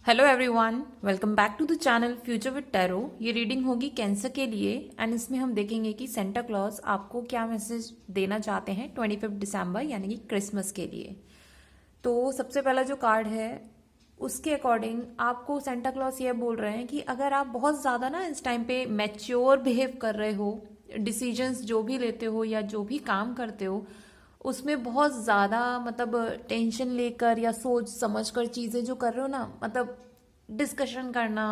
Hello everyone, welcome back to the channel future with tarot. ये reading होगी cancer के लिए एंड इसमें हम देखेंगे कि सेंटा क्लॉज आपको क्या मैसेज देना चाहते हैं 25 दिसंबर यानी कि क्रिसमस के लिए। तो सबसे पहला जो कार्ड है उसके अकॉर्डिंग आपको सेंटा क्लॉज ये बोल रहे हैं कि अगर आप बहुत ज़्यादा ना इस टाइम पे मैच्योर बिहेव कर रहे हो, डिसीजंस जो भी लेते हो या जो भी काम करते हो उसमें बहुत ज़्यादा मतलब टेंशन लेकर या सोच समझ कर चीज़ें जो कर रहे हो ना, मतलब डिस्कशन करना,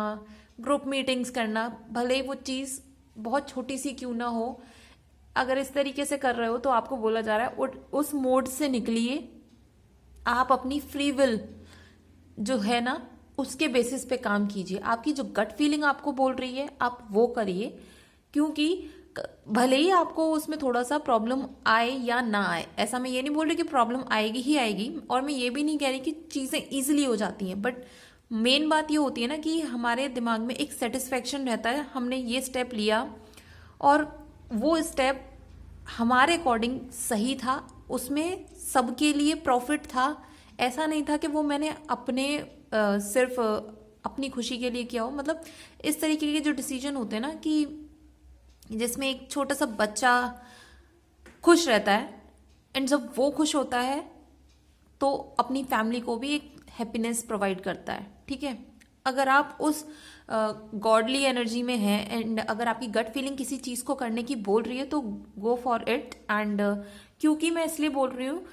ग्रुप मीटिंग्स करना, भले ही वो चीज़ बहुत छोटी सी क्यों ना हो, अगर इस तरीके से कर रहे हो तो आपको बोला जा रहा है उस मोड से निकलिए। आप अपनी फ्री विल जो है ना उसके बेसिस पे काम कीजिए। आपकी जो गट फीलिंग आपको बोल रही है आप वो करिए, क्योंकि भले ही आपको उसमें थोड़ा सा प्रॉब्लम आए या ना आए, ऐसा मैं ये नहीं बोल रही कि प्रॉब्लम आएगी ही आएगी, और मैं ये भी नहीं कह रही कि चीज़ें ईजिली हो जाती हैं, बट मेन बात ये होती है ना कि हमारे दिमाग में एक सेटिस्फेक्शन रहता है हमने ये स्टेप लिया और वो स्टेप हमारे अकॉर्डिंग सही था, उसमें सबके लिए प्रॉफिट था। ऐसा नहीं था कि वो मैंने अपने सिर्फ अपनी खुशी के लिए किया हो। मतलब इस तरीके के जो डिसीजन होते हैं ना कि जिसमें एक छोटा सा बच्चा खुश रहता है एंड जब वो खुश होता है तो अपनी फैमिली को भी एक हैप्पीनेस प्रोवाइड करता है। ठीक है, अगर आप उस गॉडली एनर्जी में हैं एंड अगर आपकी गट फीलिंग किसी चीज़ को करने की बोल रही है तो गो फॉर इट। एंड क्योंकि मैं इसलिए बोल रही हूँ,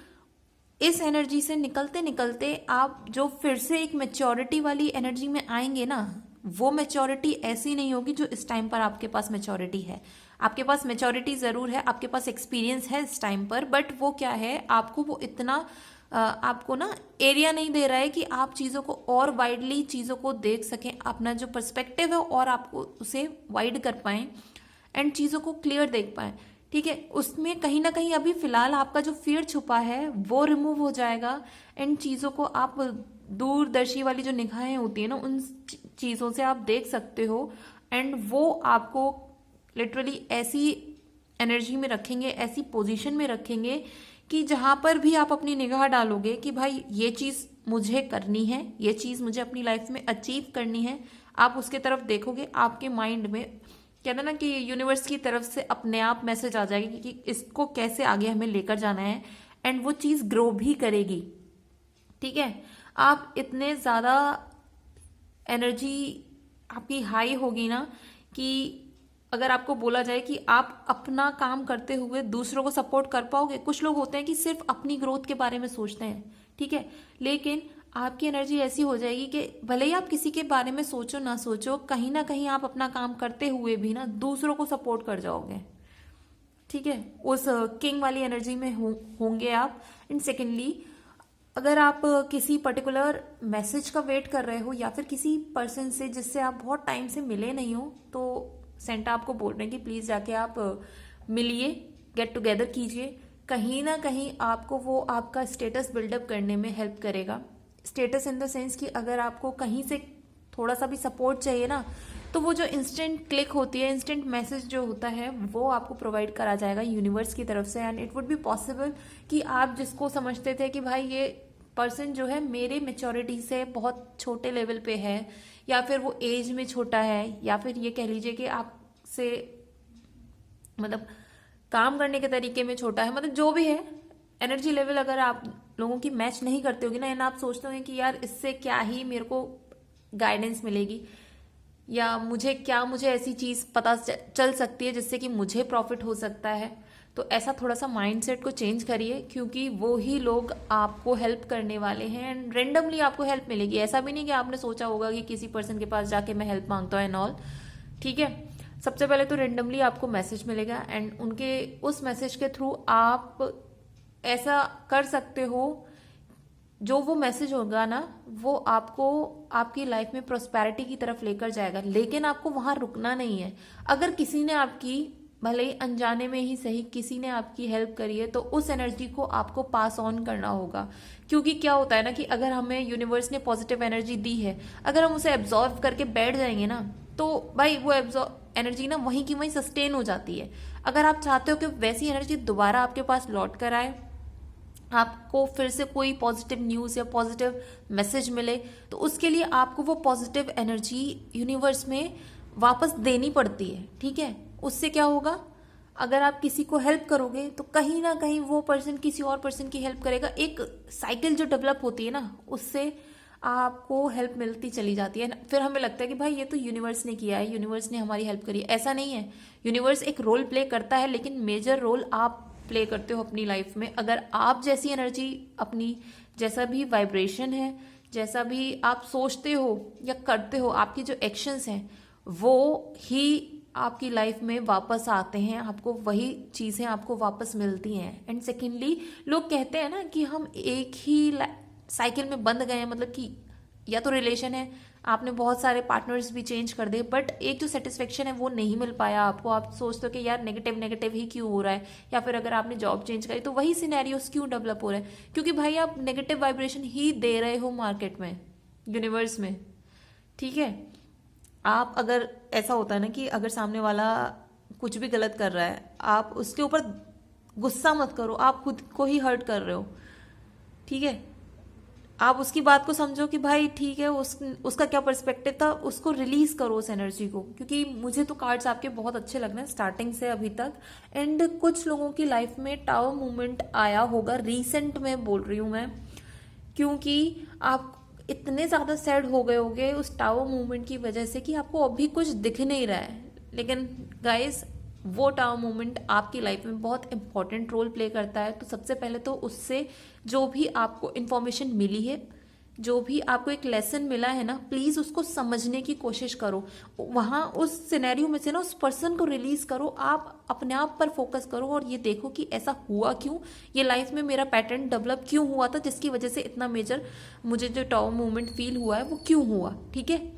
इस एनर्जी से निकलते निकलते आप जो फिर से एक मेच्योरिटी वाली एनर्जी में आएंगे ना, वो मेच्योरिटी ऐसी नहीं होगी जो इस टाइम पर आपके पास मेच्योरिटी है। आपके पास मेच्योरिटी ज़रूर है, आपके पास एक्सपीरियंस है इस टाइम पर, बट वो क्या है, आपको वो इतना आपको ना एरिया नहीं दे रहा है कि आप चीज़ों को और वाइडली चीज़ों को देख सकें, अपना जो पर्सपेक्टिव है और आपको उसे वाइड कर पाएं एंड चीज़ों को क्लियर देख पाएं। ठीक है, उसमें कहीं ना कहीं अभी फिलहाल आपका जो फियर छुपा है वो रिमूव हो जाएगा एंड चीज़ों को आप दूरदर्शी वाली जो निगाहें होती है ना उन चीज़ों से आप देख सकते हो एंड वो आपको लिटरली ऐसी एनर्जी में रखेंगे, ऐसी पोजीशन में रखेंगे कि जहां पर भी आप अपनी निगाह डालोगे कि भाई ये चीज़ मुझे करनी है, ये चीज़ मुझे अपनी लाइफ में अचीव करनी है, आप उसके तरफ देखोगे, आपके माइंड में कहते ना कि यूनिवर्स की तरफ से अपने आप मैसेज आ जाएगी कि इसको कैसे आगे हमें लेकर जाना है एंड वो चीज़ ग्रो भी करेगी। ठीक है, आप इतने ज़्यादा एनर्जी आपकी हाई होगी ना कि अगर आपको बोला जाए कि आप अपना काम करते हुए दूसरों को सपोर्ट कर पाओगे। कुछ लोग होते हैं कि सिर्फ अपनी ग्रोथ के बारे में सोचते हैं, ठीक है, लेकिन आपकी एनर्जी ऐसी हो जाएगी कि भले ही आप किसी के बारे में सोचो ना सोचो, कहीं ना कहीं आप अपना काम करते हुए भी ना दूसरों को सपोर्ट कर जाओगे। ठीक है, उस किंग वाली एनर्जी में होंगे आप। एंड सेकेंडली, अगर आप किसी पर्टिकुलर मैसेज का वेट कर रहे हो या फिर किसी पर्सन से जिससे आप बहुत टाइम से मिले नहीं हो, तो सेंटा आपको बोल रहे हैं कि प्लीज़ जाके आप मिलिए, गेट टुगेदर कीजिए। कहीं ना कहीं आपको वो आपका स्टेटस बिल्डअप करने में हेल्प करेगा। स्टेटस इन द सेंस कि अगर आपको कहीं से थोड़ा सा भी सपोर्ट चाहिए ना, तो वो जो इंस्टेंट क्लिक होती है, इंस्टेंट मैसेज जो होता है वो आपको प्रोवाइड करा जाएगा यूनिवर्स की तरफ से। And it would be possible कि आप जिसको समझते थे कि भाई ये पर्सन जो है मेरे मेच्योरिटी से बहुत छोटे लेवल पे है, या फिर वो एज में छोटा है, या फिर ये कह लीजिए कि आपसे मतलब काम करने के तरीके में छोटा है, मतलब जो भी है एनर्जी लेवल अगर आप लोगों की मैच नहीं करते होगी ना एंड आप सोचते होंगे कि यार इससे क्या ही मेरे को गाइडेंस मिलेगी या मुझे ऐसी चीज़ पता चल सकती है जिससे कि मुझे प्रॉफिट हो सकता है, तो ऐसा थोड़ा सा माइंडसेट को चेंज करिए, क्योंकि वो ही लोग आपको हेल्प करने वाले हैं एंड रेंडमली आपको हेल्प मिलेगी। ऐसा भी नहीं कि आपने सोचा होगा कि किसी पर्सन के पास जाके मैं हेल्प मांगता हूँ एंड ऑल। ठीक है, सबसे पहले तो रेंडमली आपको मैसेज मिलेगा एंड उनके उस मैसेज के थ्रू आप ऐसा कर सकते हो, जो वो मैसेज होगा ना वो आपको आपकी लाइफ में प्रोस्पेरिटी की तरफ लेकर जाएगा, लेकिन आपको वहां रुकना नहीं है। अगर किसी ने आपकी, भले ही अनजाने में ही सही, किसी ने आपकी हेल्प करी है तो उस एनर्जी को आपको पास ऑन करना होगा। क्योंकि क्या होता है ना कि अगर हमें यूनिवर्स ने पॉजिटिव एनर्जी दी है, अगर हम उसे एब्जॉर्व करके बैठ जाएंगे ना, तो भाई वो एनर्जी ना वहीं की वहीं सस्टेन हो जाती है। अगर आप चाहते हो कि वैसी एनर्जी दोबारा आपके पास लौट कर आए, आपको फिर से कोई पॉजिटिव न्यूज़ या पॉजिटिव मैसेज मिले, तो उसके लिए आपको वो पॉजिटिव एनर्जी यूनिवर्स में वापस देनी पड़ती है, ठीक है। उससे क्या होगा, अगर आप किसी को हेल्प करोगे तो कहीं ना कहीं वो पर्सन किसी और पर्सन की हेल्प करेगा, एक साइकिल जो डेवलप होती है ना, उससे आपको हेल्प मिलती चली जाती है। फिर हमें लगता है कि भाई ये तो यूनिवर्स ने किया है, यूनिवर्स ने हमारी हेल्प करी है। ऐसा नहीं है, यूनिवर्स एक रोल प्ले करता है, लेकिन मेजर रोल आप प्ले करते हो अपनी लाइफ में। अगर आप जैसी एनर्जी, अपनी जैसा भी वाइब्रेशन है, जैसा भी आप सोचते हो या करते हो, आपकी जो एक्शंस हैं वो ही आपकी लाइफ में वापस आते हैं, आपको वही चीज़ें आपको वापस मिलती हैं। एंड सेकेंडली, लोग कहते हैं ना कि हम एक ही साइकिल में बंध गए हैं, मतलब कि या तो रिलेशन है, आपने बहुत सारे पार्टनर्स भी चेंज कर दिए, बट एक जो सेटिस्फेक्शन है वो नहीं मिल पाया आपको। आप सोचते हो कि यार नेगेटिव नेगेटिव ही क्यों हो रहा है, या फिर अगर आपने जॉब चेंज करी तो वही सिनेरियोस क्यों डेवलप हो रहे हैं, क्योंकि भाई आप नेगेटिव वाइब्रेशन ही दे रहे हो मार्केट में, यूनिवर्स में, ठीक है। आप अगर ऐसा होता है ना कि अगर सामने वाला कुछ भी गलत कर रहा है, आप उसके ऊपर गुस्सा मत करो, आप खुद को ही हर्ट कर रहे हो, ठीक है। आप उसकी बात को समझो कि भाई ठीक है, उसका क्या पर्सपेक्टिव था, उसको रिलीज करो उस एनर्जी को। क्योंकि मुझे तो कार्ड्स आपके बहुत अच्छे लग रहे हैं स्टार्टिंग से अभी तक। एंड कुछ लोगों की लाइफ में टावर मूवमेंट आया होगा, रीसेंट में बोल रही हूँ मैं, क्योंकि आप इतने ज्यादा सैड हो गए होगे उस टावर मूवमेंट की वजह से कि आपको अभी कुछ दिख नहीं रहा है। लेकिन गाइस, वो टावर मूवमेंट आपकी लाइफ में बहुत इंपॉर्टेंट रोल प्ले करता है। तो सबसे पहले तो उससे जो भी आपको इंफॉर्मेशन मिली है, जो भी आपको एक लेसन मिला है ना, प्लीज उसको समझने की कोशिश करो। वहां उस सिनेरियो में से ना उस पर्सन को रिलीज करो, आप अपने आप पर फोकस करो और ये देखो कि ऐसा हुआ क्यों, ये लाइफ में मेरा पैटर्न डेवलप क्यों हुआ था, जिसकी वजह से इतना मेजर मुझे जो टावर मूवमेंट फील हुआ है वो क्यों हुआ, ठीक है।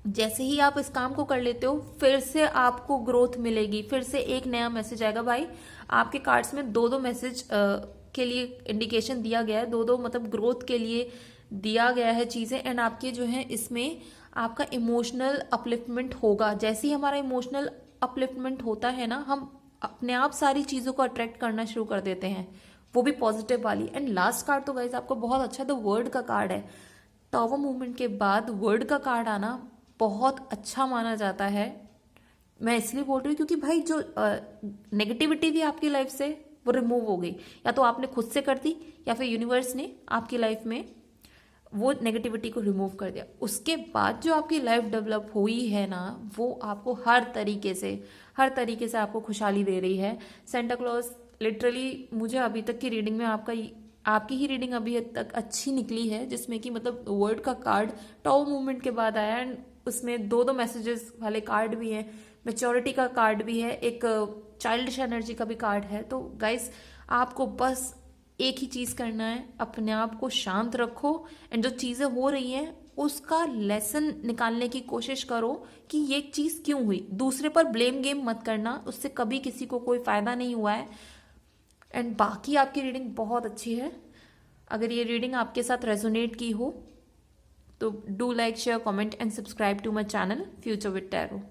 जैसे ही आप इस काम को कर लेते हो, फिर से आपको ग्रोथ मिलेगी, फिर से एक नया मैसेज आएगा। भाई आपके कार्ड्स में दो दो मैसेज के लिए इंडिकेशन दिया गया है, दो दो मतलब ग्रोथ के लिए दिया गया है चीजें। एंड आपके जो है इसमें आपका इमोशनल अपलिफ्टमेंट होगा। जैसे ही हमारा इमोशनल अपलिफ्टमेंट होता है ना, हम अपने आप सारी चीजों को अट्रैक्ट करना शुरू कर देते हैं, वो भी पॉजिटिव वाली। एंड लास्ट कार्ड तो गाइस आपको बहुत अच्छा द वर्ड का कार्ड है। टावर मूवमेंट के बाद वर्ड का कार्ड आना बहुत अच्छा माना जाता है। मैं इसलिए बोल रही हूँ क्योंकि भाई जो नेगेटिविटी थी आपकी लाइफ से वो रिमूव हो गई, या तो आपने खुद से कर दी या फिर यूनिवर्स ने आपकी लाइफ में वो नेगेटिविटी को रिमूव कर दिया। उसके बाद जो आपकी लाइफ डेवलप हुई है ना, वो आपको हर तरीके से आपको खुशहाली दे रही है। सेंटा क्लॉज लिटरली, मुझे अभी तक की रीडिंग में आपकी ही रीडिंग अभी तक अच्छी निकली है, जिसमें कि मतलब वर्ड का कार्ड टावर मूवमेंट के बाद आया। एंड उसमें दो दो मैसेजेस वाले कार्ड भी हैं, मेच्योरिटी का कार्ड भी है, एक चाइल्डिश एनर्जी का भी कार्ड है। तो गाइस, आपको बस एक ही चीज करना है, अपने आप को शांत रखो एंड जो चीजें हो रही हैं उसका लेसन निकालने की कोशिश करो कि ये चीज क्यों हुई। दूसरे पर ब्लेम गेम मत करना, उससे कभी किसी को कोई फायदा नहीं हुआ है। एंड बाकी आपकी रीडिंग बहुत अच्छी है। अगर ये रीडिंग आपके साथ रेजोनेट की हो तो do like, share, comment and subscribe to my channel future with tarot.